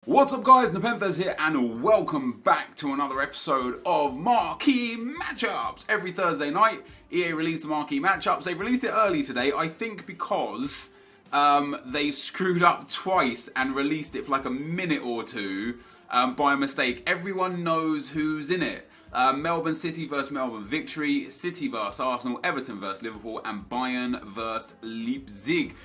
What's up guys, NepentheZ here and welcome back to another episode of Marquee Matchups. Every Thursday night, EA release the Marquee Matchups. They've released it early today, I think because they screwed up twice and released it for like a minute or two by mistake. Everyone knows who's in it. Melbourne City versus Melbourne Victory, City versus Arsenal, Everton versus Liverpool and Bayern versus Leipzig.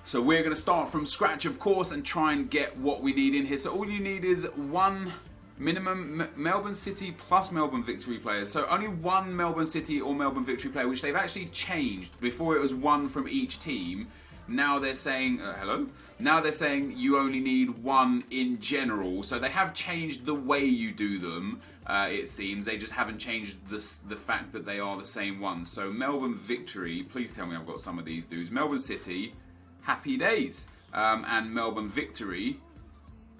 So we're going to start from scratch, of course, and try and get what we need in here. So all you need is one minimum Melbourne City plus Melbourne Victory players. So only one Melbourne City or Melbourne Victory player, which they've actually changed. Before it was one from each team. Now they're saying, hello? Now they're saying you only need one in general. So they have changed the way you do them, it seems. They just haven't changed the fact that they are the same ones. So Melbourne Victory, please tell me I've got some of these dudes. Melbourne City, happy days. And Melbourne Victory,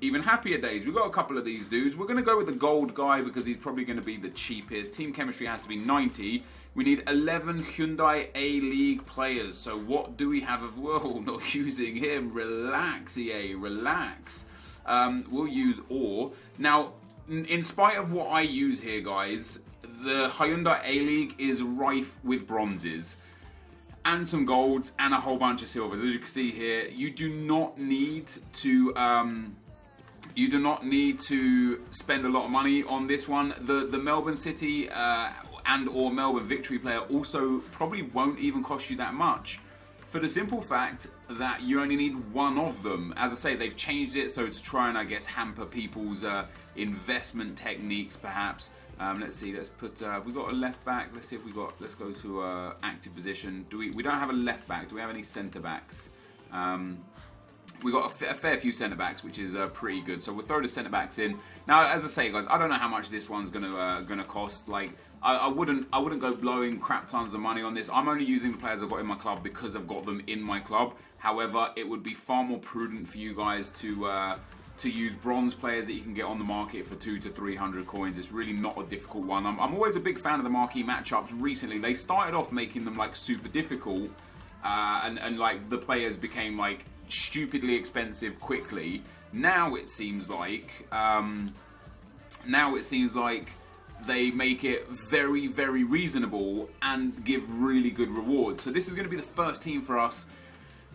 even happier days. We've got a couple of these dudes. We're going to go with the gold guy because he's probably going to be the cheapest. Team chemistry has to be 90. We need 11 Hyundai A-League players. So what do we have of... Whoa, not using him. Relax, EA, relax. We'll use Or. Now, in spite of what I use here, guys, the Hyundai A-League is rife with bronzes. And some golds and a whole bunch of silvers. As you can see here, you do not need to spend a lot of money on this one. The Melbourne City and or Melbourne Victory player also probably won't even cost you that much, for the simple fact that you only need one of them. As I say, they've changed it so to try and, I guess, hamper people's investment techniques, perhaps. Let's see. Let's put. We got a left back. Let's see if we got. Let's go to active position. We don't have a left back. Do we have any centre backs? We got a fair few centre backs, which is pretty good. So we'll throw the centre backs in. Now, as I say, guys, I don't know how much this one's gonna cost. Like, I wouldn't go blowing crap tons of money on this. I'm only using the players I've got in my club because I've got them in my club. However, it would be far more prudent for you guys to use bronze players that you can get on the market for 200 to 300 coins. It's really not a difficult one. I'm always a big fan of the Marquee Matchups. Recently, they started off making them like super difficult, and like the players became like stupidly expensive quickly. Now it seems like they make it very, very reasonable and give really good rewards. So this is going to be the first team for us.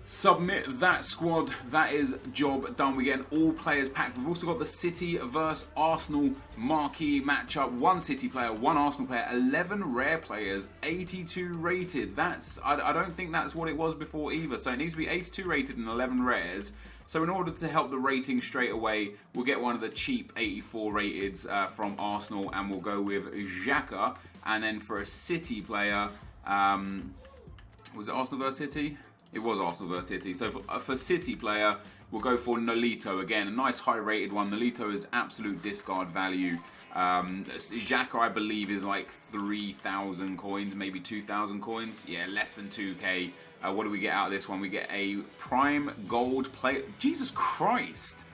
Submit that squad. That is job done. We're getting all players packed. We've also got the City versus Arsenal Marquee matchup. One City player, one Arsenal player, 11 rare players, 82 rated. I don't think that's what it was before either. So it needs to be 82 rated and 11 rares. So in order to help the rating straight away, we'll get one of the cheap 84 rateds from Arsenal, and we'll go with Xhaka. And then for a City player, was it Arsenal versus City? It was Arsenal versus City. So for City player, we'll go for Nolito. Again, a nice high-rated one. Nolito is absolute discard value. Xhaka, I believe, is like 3,000 coins, maybe 2,000 coins. Yeah, less than 2k. What do we get out of this one? We get a Prime Gold player. Jesus Christ!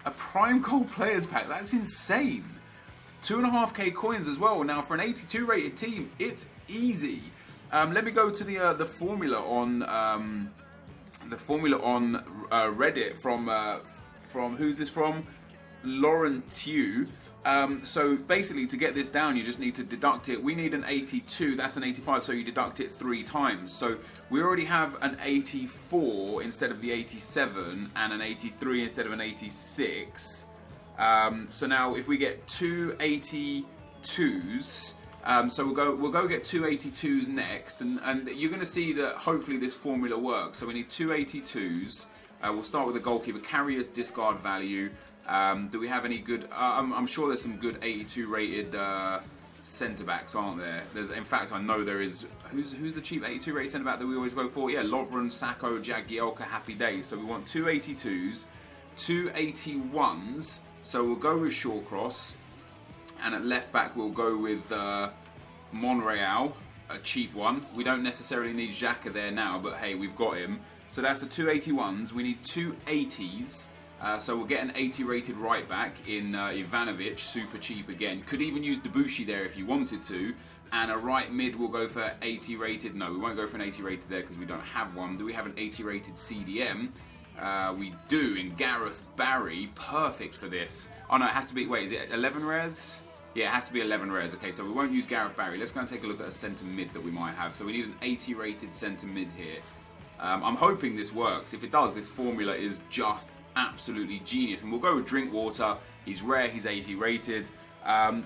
A Prime Gold Players Pack. That's insane. 2.5k coins as well. Now, for an 82 rated team, it's easy. Let me go to the formula on Reddit from who's this from? Laurentiu. So basically, to get this down, you just need to deduct it. We need an 82. That's an 85. So you deduct it 3 times. So we already have an 84 instead of the 87, and an 83 instead of an 86. So now if we get 2 82s. So we'll go get 2 82s next, and you're going to see that hopefully this formula works. So we need 2 82s. We'll start with the goalkeeper. Carrier's discard value. Do we have any good? I'm sure there's some good 82 rated centre backs, aren't there? In fact, I know there is. Who's the cheap 82 rated centre back that we always go for? Yeah, Lovren, Sacco, Jagielka, happy days. So we want 2 82s, 2 81s. So we'll go with Shawcross. And at left back, we'll go with Monreal, a cheap one. We don't necessarily need Xhaka there now, but hey, we've got him. So that's the 2 81s. We need 2 80s. So we'll get an 80 rated right back in Ivanovic, super cheap again. Could even use Debussy there if you wanted to. And a right mid will go for 80 rated. No, we won't go for an 80 rated there because we don't have one. Do we have an 80 rated CDM? We do in Gareth Barry. Perfect for this. Oh no, it has to be, wait, is it 11 rares? Yeah, it has to be 11 rares. Okay, so we won't use Gareth Barry. Let's go and take a look at a centre mid that we might have. So we need an 80 rated centre mid here. I'm hoping this works. If it does, this formula is just absolutely genius. And we'll go with Drinkwater. He's rare, he's 80 rated.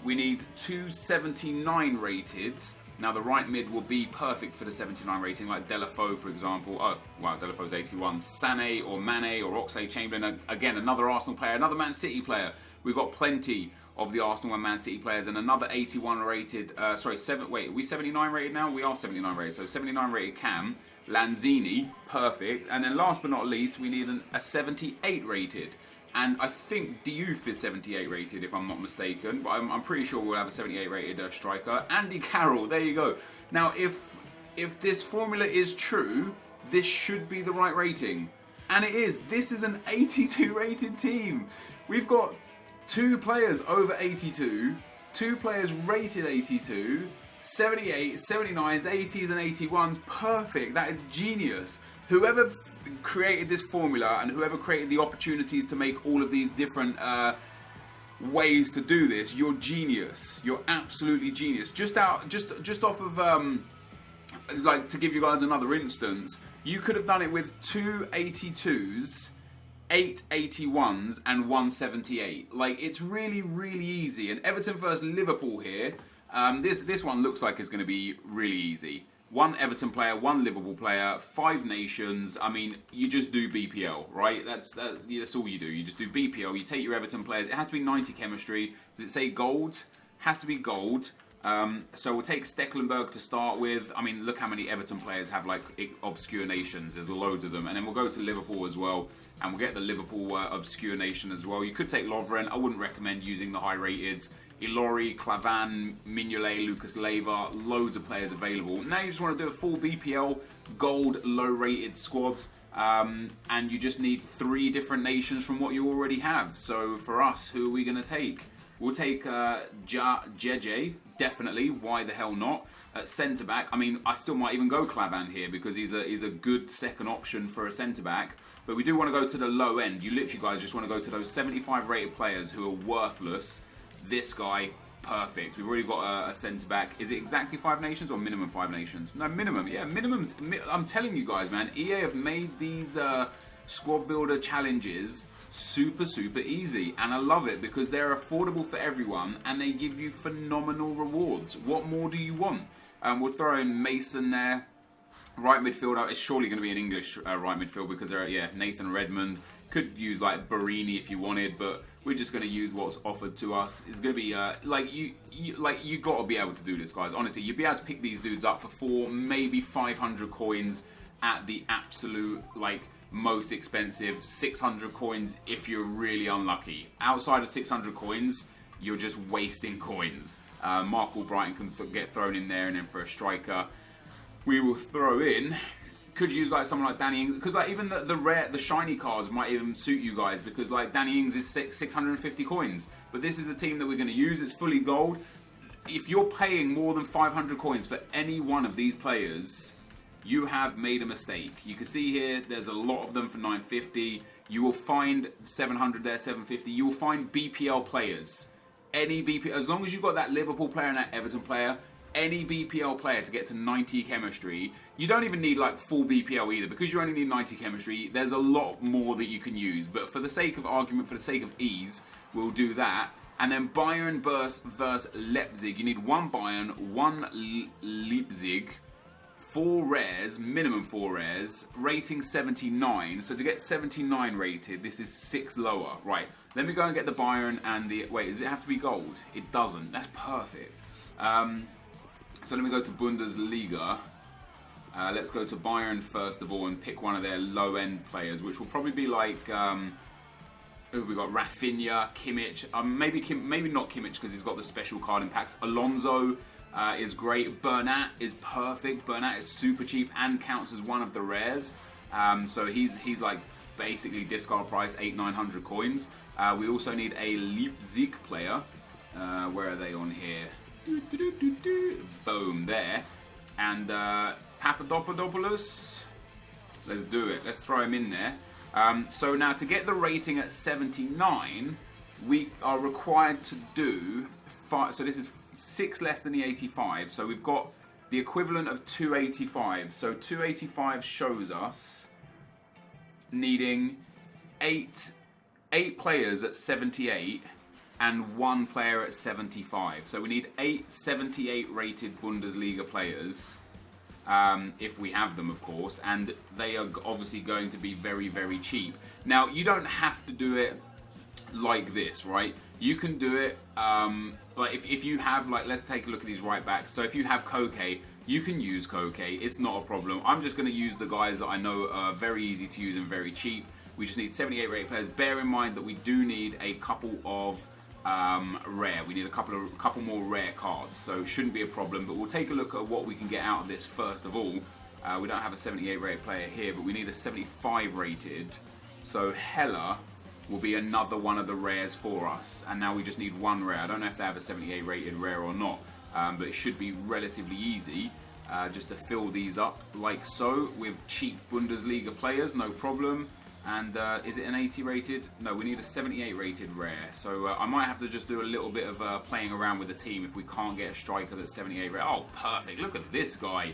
We need 2 79 rated. Now the right mid will be perfect for the 79 rating, like Deulofeu, for example. Oh, wow, Deulofeu's 81. Sané or Mane or Oxlade-Chamberlain. Again, another Arsenal player, another Man City player. We've got plenty of the Arsenal and Man City players, and another 81 rated. Wait, are we 79 rated now? We are 79 rated. So 79 rated Cam. Lanzini, perfect. And then last but not least, we need a 78 rated. And I think Diouf is 78 rated, if I'm not mistaken. But I'm pretty sure we'll have a 78 rated striker. Andy Carroll, there you go. Now, if this formula is true, this should be the right rating. And it is. This is an 82 rated team. We've got 2 players over 82, 2 players rated 82, 78, 79s, 80s and 81s. Perfect. That is genius. Whoever created this formula and whoever created the opportunities to make all of these different ways to do this, you're genius. You're absolutely genius. Just off of like, to give you guys another instance, you could have done it with 2 82s, 8 81s and 1 78. Like, it's really, really easy. And Everton versus Liverpool here, this one looks like it's going to be really easy. 1 Everton player, 1 Liverpool player, 5 nations. I mean, you just do BPL, right? That's all you do. You just do BPL. You take your Everton players. It has to be 90 chemistry. Does it say gold? Has to be gold. So we'll take Stecklenburg to start with. I mean, look how many Everton players have, like, obscure nations. There's loads of them. And then we'll go to Liverpool as well. And we'll get the Liverpool obscure nation as well. You could take Lovren. I wouldn't recommend using the high rateds. Ilori, Clavan, Mignolet, Lucas Leiva, loads of players available. Now you just want to do a full BPL, gold, low-rated squad, and you just need 3 different nations from what you already have. So for us, who are we going to take? We'll take JJ, definitely. Why the hell not? At centre-back, I mean, I still might even go Clavan here because he's a good second option for a centre-back. But we do want to go to the low end. You literally, guys, just want to go to those 75 rated players who are worthless. This guy, perfect. We've already got a centre-back. Is it exactly 5 nations or minimum 5 nations? No, minimum. Yeah, minimums. I'm telling you guys, man, EA have made these squad builder challenges super, super easy. And I love it because they're affordable for everyone and they give you phenomenal rewards. What more do you want? We'll throw in Mason there. Right midfielder, it's surely going to be an English right midfield because they're, yeah, Nathan Redmond. Could use like Barini if you wanted, but we're just going to use what's offered to us. It's going to be you got to be able to do this, guys. Honestly, you'd be able to pick these dudes up for 4, maybe 500 coins at the absolute most expensive, 600 coins if you're really unlucky. Outside of 600 coins, you're just wasting coins. Mark Albrighton can get thrown in there, and then for a striker, we will throw in. Could use like someone like Danny Ings, because like even the shiny cards might even suit you guys, because like Danny Ings is 650 coins. But this is the team that we're going to use. It's fully gold. If you're paying more than 500 coins for any one of these players, you have made a mistake. You can see here, there's a lot of them for 950. You will find 700 there, 750. You will find BPL players. Any BPL, as long as you've got that Liverpool player and that Everton player, any BPL player to get to 90 chemistry. You don't even need like full BPL either, because you only need 90 chemistry. There's a lot more that you can use, but for the sake of argument, for the sake of ease, we'll do that. And then Bayern versus Leipzig. You need 1 Bayern, 1 Leipzig, 4 rares, minimum 4 rares, rating 79. So to get 79 rated, this is 6 lower. Right, let me go and get the Bayern and the... Wait, does it have to be gold? It doesn't. That's perfect. So let me go to Bundesliga. Let's go to Bayern first of all and pick one of their low-end players, which will probably be like... we've got Rafinha, Kimmich. Maybe not Kimmich because he's got the special card impacts. Alonso is great. Bernat is perfect. Bernat is super cheap and counts as one of the rares. So he's like basically discard price 800-900 coins. We also need a Leipzig player. Where are they on here? Boom, there. And Papadopoulos. Let's do it. Let's throw him in there. So now to get the rating at 79, we are required to do 5. So this is 6 less than the 85. So we've got the equivalent of 285. So 285 shows us needing 8 players at 78 and 1 player at 75. So we need 8 78 rated Bundesliga players. If we have them, of course, and they are obviously going to be very, very cheap. Now, you don't have to do it like this, right? You can do it, like if you have, like, let's take a look at these right backs. So if you have Koke, you can use Koke. It's not a problem. I'm just going to use the guys that I know are very easy to use and very cheap. We just need 78 rated players. Bear in mind that we do need a couple of rare. We need a couple more rare cards, so shouldn't be a problem. But we'll take a look at what we can get out of this first of all. We don't have a 78 rated player here, but we need a 75 rated. So Hella will be another one of the rares for us. And now we just need 1 rare. I don't know if they have a 78 rated rare or not, but it should be relatively easy just to fill these up like so with cheap Bundesliga players, no problem. And is it an 80 rated? No, we need a 78 rated rare. So I might have to just do a little bit of playing around with the team if we can't get a striker that's 78 rare. Oh, perfect. Look at this guy.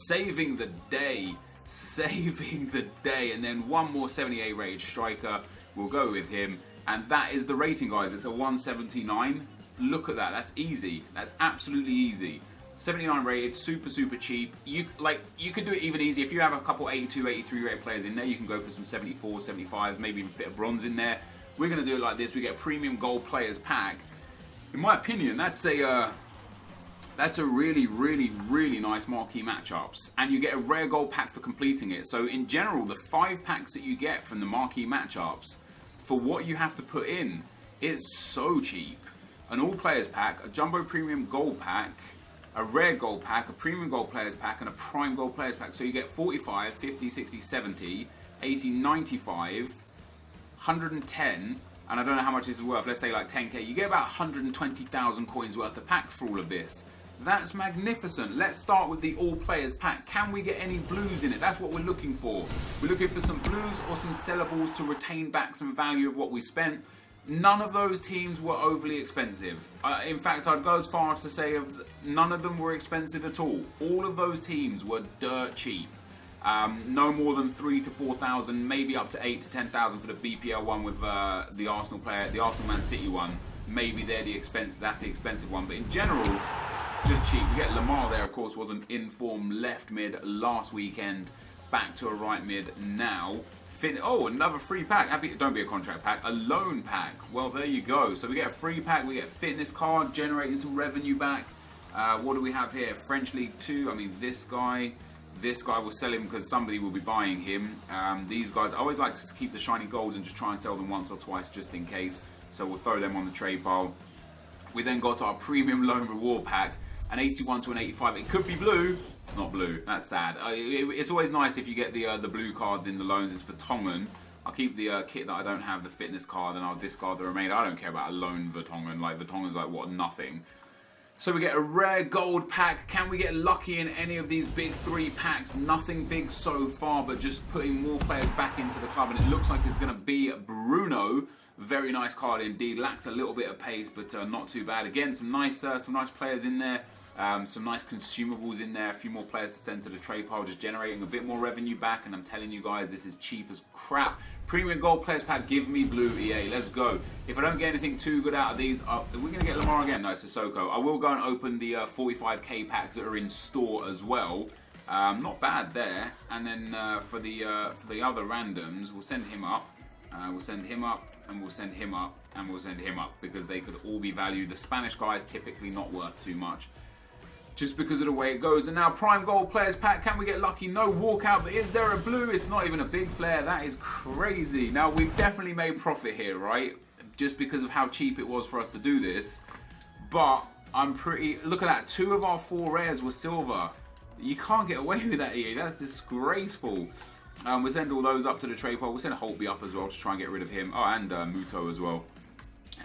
Saving the day. Saving the day. And then 1 more 78 rated striker. We'll go with him. And that is the rating, guys. It's a 179. Look at that. That's easy. That's absolutely easy. 79 rated, super cheap. You could do it even easier. If you have a couple 82, 83 rated players in there, you can go for some 74, 75s, maybe even fit a bronze in there. We're going to do it like this. We get a premium gold players pack. In my opinion, that's a really nice marquee matchups. And you get a rare gold pack for completing it. So in general, the 5 packs that you get from the marquee matchups, for what you have to put in, it's so cheap. An all players pack, a jumbo premium gold pack, a rare gold pack, a premium gold players pack, and a prime gold players pack. So you get 45, 50, 60, 70, 80, 95, 110, and I don't know how much this is worth, let's say like 10k. You get about 120,000 coins worth of packs for all of this. That's magnificent. Let's start with the all players pack. Can we get any blues in it? That's what we're looking for. We're looking for some blues or some sellables to retain back some value of what we spent. None of those teams were overly expensive. In fact, I'd go as far as to say none of them were expensive at all. All of those teams were dirt cheap. No more than 3,000 to 4,000, maybe up to 8,000 to 10,000 for the BPL one with the Arsenal player, the Arsenal Man City one. Maybe they're the expensive. That's the expensive one. But in general, it's just cheap. You get Lamar there, of course, was an in-form left mid last weekend, back to a right mid now. Oh, another free pack. Don't be a contract pack, a loan pack. Well, there you go. So we get a free pack, we get a fitness card, generating some revenue back. What do we have here? French League 2. I mean, this guy will sell him because somebody will be buying him. These guys, I always like to keep the shiny golds and just try and sell them once or twice just in case. So we'll throw them on the trade pile. We then got our premium loan reward pack, an 81 to an 85. It could be blue. It's not blue. That's sad. It's always nice if you get the blue cards in the loans. It's for Tongan. I'll keep the kit that I don't have, the fitness card, and I'll discard the remainder. I don't care about a loan Vertonghen. Like, Vertonghen's like, what, nothing. So we get a rare gold pack. Can we get lucky in any of these big 3 packs? Nothing big so far, but just putting more players back into the club. And it looks like it's going to be Bruno. Very nice card indeed. Lacks a little bit of pace, but not too bad. Again, some nice players in there. Some nice consumables in there, a few more players to send to the trade pile, just generating a bit more revenue back. And I'm telling you guys, this is cheap as crap. Premium gold players pack, give me blue EA, let's go. If I don't get anything too good out of these, are we going to get Lamar again? No, it's Sissoko. I will go and open the 45k packs that are in store as well. Not bad there. And then for the other randoms, we'll send him up. We'll send him up, and we'll send him up, and we'll send him up, because they could all be valued. The Spanish guys typically not worth too much, just because of the way it goes. And now prime gold players pack, can we get lucky? No walkout, but is there a blue? It's not even a big flare. That is crazy. Now we've definitely made profit here, right? Just because of how cheap it was for us to do this. But I'm pretty, look at that, 2 of our 4 rares were silver. You can't get away with that, EA. That's disgraceful. We'll send all those up to the trade pile. We'll send Holtby up as well to try and get rid of him. Oh, and Muto as well.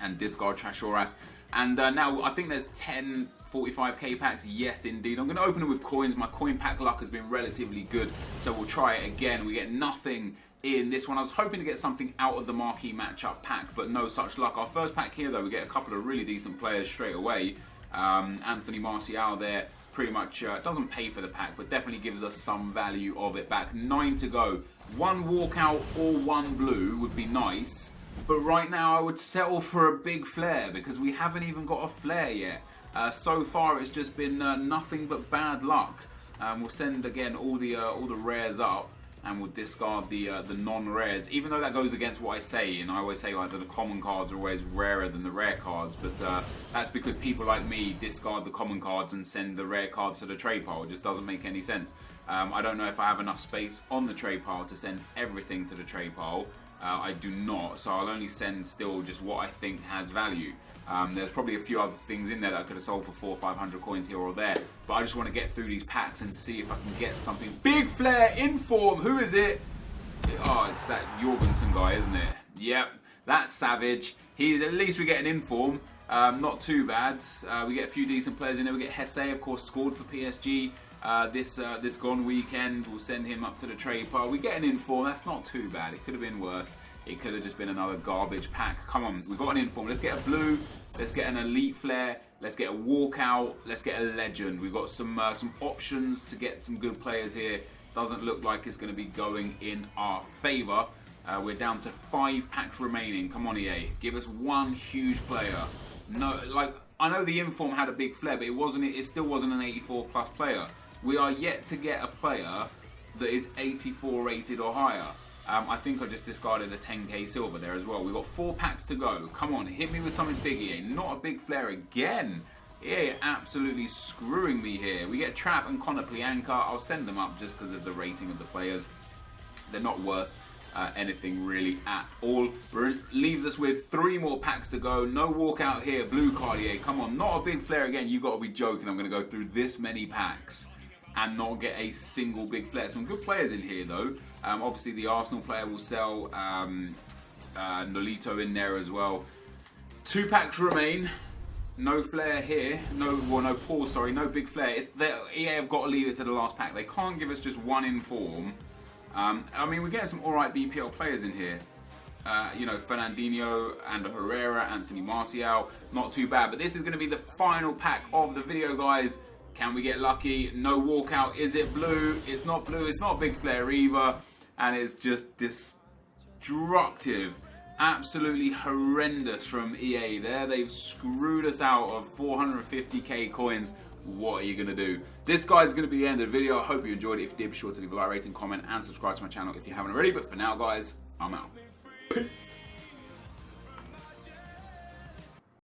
And discard Trashoras. And now I think there's 10 45k packs. Yes, indeed. I'm going to open them with coins. My coin pack luck has been relatively good, so we'll try it again. We get nothing in this one. I was hoping to get something out of the Marquee matchup pack, but no such luck. Our first pack here, though, we get a couple of really decent players straight away. Anthony Martial there pretty much doesn't pay for the pack, but definitely gives us some value of it back. 9 to go. 1 walkout or 1 blue would be nice, but right now I would settle for a big flare because we haven't even got a flare yet. So far it's just been nothing but bad luck. We'll send again all the rares up, and we'll discard the non-rares, even though that goes against what I say, and I always say like that the common cards are always rarer than the rare cards, but that's because people like me discard the common cards and send the rare cards to the trade pile. It just doesn't make any sense. I don't know if I have enough space on the trade pile to send everything to the trade pile. I do not, so I'll only send still just what I think has value. There's probably a few other things in there that I could have sold for 400 or 500 coins here or there, but I just want to get through these packs and see if I can get something. Big flare in form. Who is it? Oh, it's that Jorgensen guy, isn't it? Yep, that's savage. At least we get an inform. Not too bad. We get a few decent players in there. We get Hesse, of course, scored for PSG this gone weekend. We'll send him up to the trade pile. We get an inform. That's not too bad. It could have been worse. It could have just been another garbage pack. Come on, we've got an inform. Let's get a blue. Let's get an elite flare. Let's get a walkout. Let's get a legend. We've got some options to get some good players here. Doesn't look like it's going to be going in our favour. We're down to 5 packs remaining. Come on, EA. Give us one huge player. No, like, I know the inform had a big flare, but it still wasn't an 84 plus player. We are yet to get a player that is 84 rated or higher. I think I just discarded a 10k silver there as well. We've got 4 packs to go. Come on, hit me with something big, EA. Not a big flare again. EA absolutely screwing me here. We get Trap and Connor Plianka. I'll send them up just because of the rating of the players. They're not worth anything really at all. Leaves us with 3 more packs to go. No walkout here. Blue card, EA. Come on, not a big flare again. You got to be joking. I'm going to go through this many packs and not get a single big flare. Some good players in here though. Obviously the Arsenal player will sell. Nolito in there as well. 2 packs remain. No flare here. No pause, sorry. No big flare. EA have got to leave it to the last pack. They can't give us just 1 inform. I mean, we're getting some alright BPL players in here. You know, Fernandinho and Herrera, Anthony Martial. Not too bad. But this is going to be the final pack of the video, guys. Can we get lucky? No walkout. Is it blue? It's not blue. It's not big flare either. And it's just destructive. Absolutely horrendous from EA there. They've screwed us out of 450k coins. What are you going to do? This, guys, is going to be the end of the video. I hope you enjoyed it. If you did, be sure to leave a like, rating, comment, and subscribe to my channel if you haven't already. But for now, guys, I'm out. Peace.